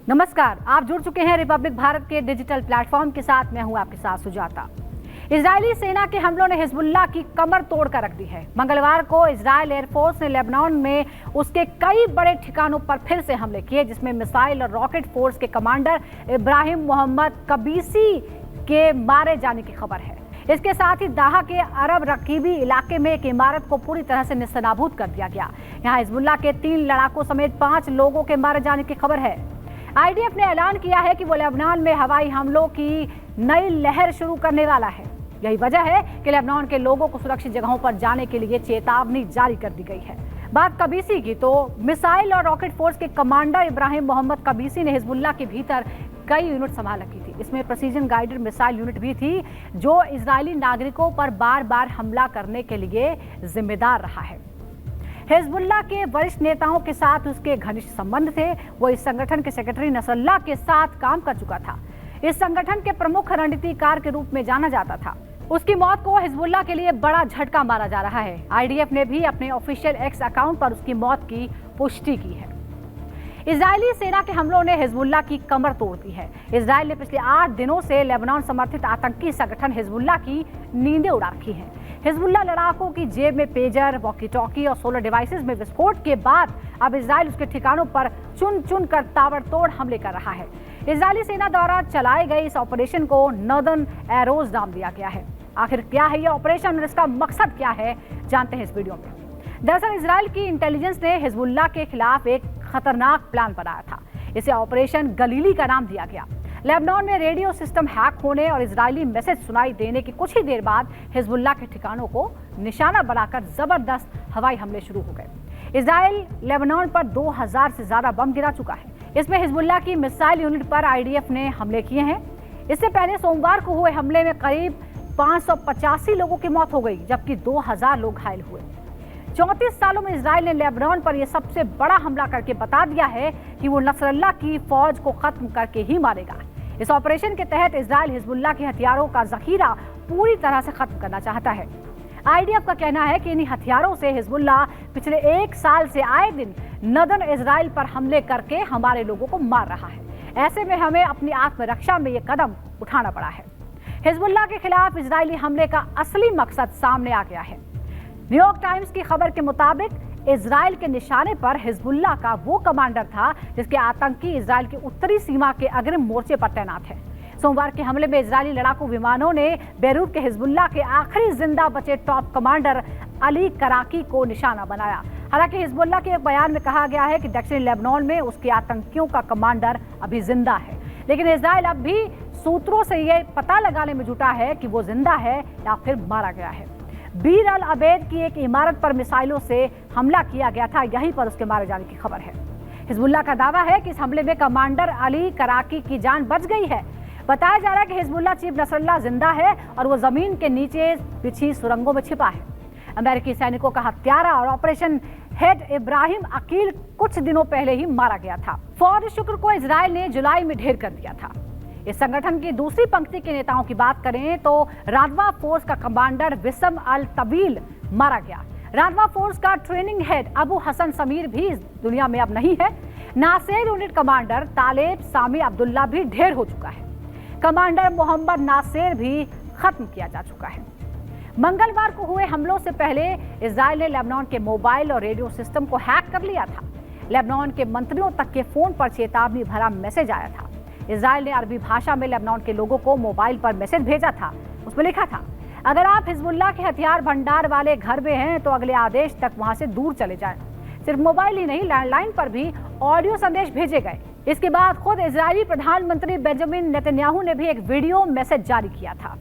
नमस्कार, आप जुड़ चुके हैं रिपब्लिक भारत के डिजिटल प्लेटफॉर्म के साथ। मैं हूं आपके साथ सुजाता। इजरायली सेना के हमलों ने हिजबुल्लाह की कमर तोड़ कर रख दी है। मंगलवार को इजरायल एयरफोर्स ने लेबनान में उसके कई बड़े ठिकानों पर फिर से हमले किए, जिसमें मिसाइल और रॉकेट फोर्स के कमांडर इब्राहिम मोहम्मद कबीसी के मारे जाने की खबर है। इसके साथ ही दाहा के अरब रकीबी इलाके में एक इमारत को पूरी तरह से नेस्तनाबूद कर दिया गया। यहाँ हिजबुल्लाह के 3 लड़ाकों समेत 5 लोगों के मारे जाने की खबर है। आईडीएफ ने ऐलान किया है कि वो लेबनान में हवाई हमलों की नई लहर शुरू करने वाला है। यही वजह है कि लेबनान के लोगों को सुरक्षित जगहों पर जाने के लिए चेतावनी जारी कर दी गई है। बात कबीसी की, तो मिसाइल और रॉकेट फोर्स के कमांडर इब्राहिम मोहम्मद कबीसी ने हिजबुल्लाह के भीतर कई यूनिट संभाल रखी थी। इसमें प्रिसीजन गाइडेड मिसाइल यूनिट भी थी, जो इजरायली नागरिकों पर बार बार हमला करने के लिए जिम्मेदार रहा है। हिजबुल्लाह के वरिष्ठ नेताओं के साथ उसके घनिष्ठ संबंध थे। वो इस संगठन के सेक्रेटरी नसरुल्लाह के साथ काम कर चुका था। इस संगठन के प्रमुख रणनीतिकार के रूप में जाना जाता था। उसकी मौत को हिजबुल्लाह के लिए बड़ा झटका माना जा रहा है। आईडीएफ ने भी अपने ऑफिशियल एक्स अकाउंट पर उसकी मौत की पुष्टि की है। इजरायली सेना के हमलों ने हिजबुल्लाह की कमर तोड़ दी है। इजरायल ने पिछले 8 दिनों से लेबनान समर्थित आतंकी संगठन हिजबुल्लाह की नींदें उड़ा रखी हैं। हिजबुल्लाह लड़ाकों की जेब में पेजर, वॉकी टॉकी और सोलर डिवाइसेस में विस्फोट के बाद अब इजरायल उसके ठिकानों पर चुन चुन कर ताबड़तोड़ हमले कर रहा है। इजरायली सेना द्वारा चलाए गए इस ऑपरेशन को नॉर्दर्न एरोज नाम दिया गया है। आखिर क्या है ये ऑपरेशन और इसका मकसद क्या है, जानते हैं इस वीडियो में। दरअसल इजरायल की इंटेलिजेंस ने हिजबुल्लाह के खिलाफ एक खतरनाक प्लान बनाया था। इसे ऑपरेशन गलीली का नाम दिया गया। लेबनान में रेडियो सिस्टम हैक होने और इजरायली मैसेज सुनाई देने की कुछ ही देर बाद हिजबुल्लाह के ठिकानों को निशाना बनाकर जबरदस्त हवाई हमले शुरू हो गए। इजरायल लेबनान पर 2000 से ज्यादा बम गिरा चुका है। इसमें हिजबुल्लाह की मिसाइल यूनिट पर आईडीएफ ने हमले किए हैं। इससे पहले सोमवार को हुए हमले में करीब 585 लोगों की मौत हो गई, जबकि 2000 लोग घायल हुए। 34 सालों में इजरायल ने लेबनान पर यह सबसे बड़ा हमला करके बता दिया है कि वो नसरुल्लाह की फौज को खत्म करके ही मारेगा। इस ऑपरेशन के तहत इजरायल हिजबुल्लाह के हथियारों का जखीरा पूरी तरह से खत्म करना चाहता है। आईडीएफ का कहना है कि इन्हीं हथियारों से हिजबुल्लाह पिछले 1 साल से आए दिन नदन इजरायल पर हमले करके हमारे लोगों को मार रहा है। ऐसे में हमें अपनी आत्मरक्षा में ये कदम उठाना पड़ा है। हिजबुल्लाह के खिलाफ इजरायली हमले का असली मकसद सामने आ गया है। न्यूयॉर्क टाइम्स की खबर के मुताबिक इजरायल के निशाने पर हिजबुल्लाह का वो कमांडर था जिसके आतंकी इजरायल की उत्तरी सीमा के अग्रिम मोर्चे पर तैनात है। सोमवार के हमले में इजरायली लड़ाकू विमानों ने बेरूत के हिजबुल्लाह के आखिरी जिंदा बचे टॉप कमांडर अली कराकी को निशाना बनाया। हालांकि हिजबुल्लाह के एक बयान में कहा गया है कि दक्षिणी लेबनान में उसके आतंकियों का कमांडर अभी जिंदा है, लेकिन इजरायल अब भी सूत्रों से ये पता लगाने में जुटा है कि वो जिंदा है या फिर मारा गया है। बीर अल अबेद की एक इमारत पर मिसाइलों से हमला किया गया था, यहीं पर उसके मारे जाने की खबर है। हिजबुल्लाह का दावा है कि इस हमले में कमांडर अली कराकी की जान बच गई है। बताया जा रहा है कि हिजबुल्लाह चीफ नसरुल्लाह जिंदा है और वो जमीन के नीचे बिछी सुरंगों में छिपा है। अमेरिकी सैनिकों का हत्यारा और ऑपरेशन हेड इब्राहिम अकील कुछ दिनों पहले ही मारा गया था। फौज शुक्र को इजरायल ने जुलाई में ढेर कर दिया था। इस संगठन की दूसरी पंक्ति के नेताओं की बात करें तो रादवा फोर्स का कमांडर विसम अल तबील मारा गया। रादवा फोर्स का ट्रेनिंग हेड अबू हसन समीर भी इस दुनिया में अब नहीं है। नासेर यूनिट कमांडर तालेब सामी अब्दुल्ला भी ढेर हो चुका है। कमांडर मोहम्मद नासेर भी खत्म किया जा चुका है। मंगलवार को हुए हमलों से पहले इजरायल ने लेबनान के मोबाइल और रेडियो सिस्टम को हैक कर लिया था। लेबनान के मंत्रियों तक के फोन पर चेतावनी भरा मैसेज आया था। इजरायल ने अरबी भाषा में लेबनान के लोगों को मोबाइल पर मैसेज भेजा था। उसमें लिखा था, अगर आप हिजबुल्लाह के हथियार भंडार वाले घर में हैं तो अगले आदेश तक वहां से दूर चले जाएं। सिर्फ मोबाइल ही नहीं, लैंडलाइन पर भी ऑडियो संदेश भेजे गए। इसके बाद खुद इजरायली प्रधानमंत्री बेंजामिन नेतन्याहू ने भी एक वीडियो मैसेज जारी किया था।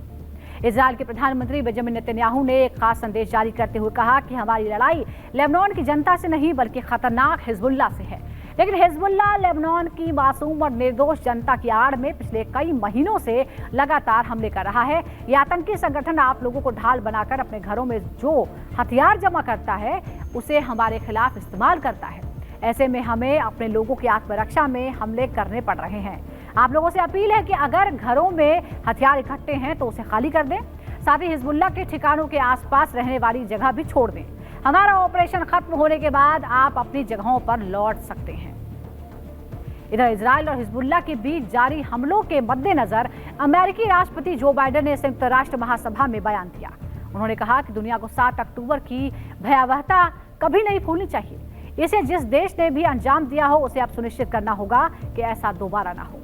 इजरायल के प्रधानमंत्री बेंजामिन नेतन्याहू ने एक खास संदेश जारी करते हुए कहा कि हमारी लड़ाई लेबनान की जनता से नहीं बल्कि खतरनाक हिजबुल्लाह से है। लेकिन हिजबुल्लाह लेबनान की मासूम और निर्दोष जनता की आड़ में पिछले कई महीनों से लगातार हमले कर रहा है। यह आतंकी संगठन आप लोगों को ढाल बनाकर अपने घरों में जो हथियार जमा करता है उसे हमारे खिलाफ इस्तेमाल करता है। ऐसे में हमें अपने लोगों की आत्मरक्षा में हमले करने पड़ रहे हैं। आप लोगों से अपील है कि अगर घरों में हथियार इकट्ठे हैं तो उसे खाली कर दें। साथ ही हिजबुल्लाह के ठिकानों के आसपास रहने वाली जगह भी छोड़ दें। हमारा ऑपरेशन खत्म होने के बाद आप अपनी जगहों पर लौट सकते हैं। इधर इजराइल और हिजबुल्लाह के बीच जारी हमलों के मद्देनजर अमेरिकी राष्ट्रपति जो बाइडेन ने संयुक्त राष्ट्र महासभा में बयान दिया। उन्होंने कहा कि दुनिया को 7 अक्टूबर की भयावहता कभी नहीं भूलनी चाहिए। इसे जिस देश ने भी अंजाम दिया हो उसे अब सुनिश्चित करना होगा कि ऐसा दोबारा ना हो।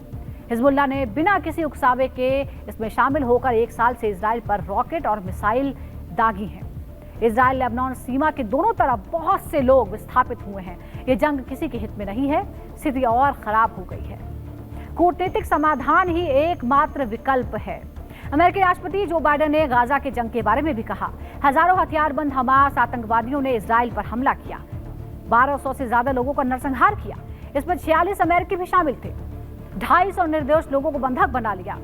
हिजबुल्लाह ने बिना किसी उकसावे के इसमें शामिल होकर 1 साल से इजराइल पर रॉकेट और मिसाइल दागी हैं। इजराइल लेबनान सीमा के दोनों तरफ बहुत से लोग विस्थापित हुए हैं। ये जंग किसी के हित में नहीं है, स्थिति और खराब हो गई है। कूटनीतिक समाधान ही एकमात्र विकल्प है। अमेरिकी राष्ट्रपति जो बाइडेन ने गाजा के जंग के बारे में भी कहा। हजारों हथियारबंद हमास आतंकवादियों ने इजराइल पर हमला किया, 1200 से ज्यादा लोगों का नरसंहार किया। इसमें 46 अमेरिकी भी शामिल थे। 250 निर्दोष लोगों को बंधक बना लिया।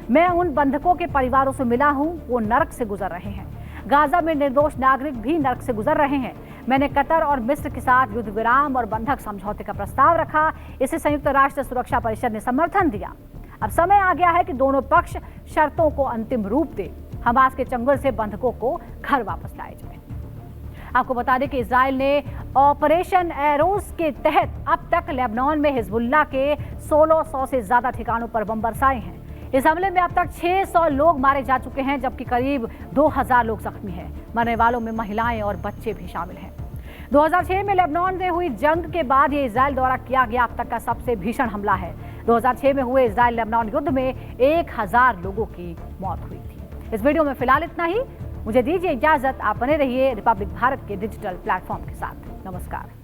मैं उन बंधकों के परिवारों से मिला हूं, वो नरक से गुजर रहे हैं। गाजा में निर्दोष नागरिक भी नरक से गुजर रहे हैं। मैंने कतर और मिस्र के साथ युद्ध विराम और बंधक समझौते का प्रस्ताव रखा। इसे संयुक्त राष्ट्र सुरक्षा परिषद ने समर्थन दिया। अब समय आ गया है कि दोनों पक्ष शर्तों को अंतिम रूप दे। हमास के चंगुल से बंधकों को घर वापस लाए जाए। आपको बता दें कि इजराइल ने ऑपरेशन एरोस के तहत अब तक लेबनान में हिजबुल्लाह के 1600 से ज्यादा ठिकानों पर बम बरसाए हैं। इस हमले में अब तक 600 लोग मारे जा चुके हैं, जबकि करीब 2000 लोग जख्मी हैं। मरने वालों में महिलाएं और बच्चे भी शामिल हैं। 2006 में लेबनान में हुई जंग के बाद ये इजराइल द्वारा किया गया अब तक का सबसे भीषण हमला है। 2006 में हुए इजराइल लेबनान युद्ध में 1000 लोगों की मौत हुई थी। इस वीडियो में फिलहाल इतना ही। मुझे दीजिए इजाजत। आप बने रहिए रिपब्लिक भारत के डिजिटल प्लेटफॉर्म के साथ। नमस्कार।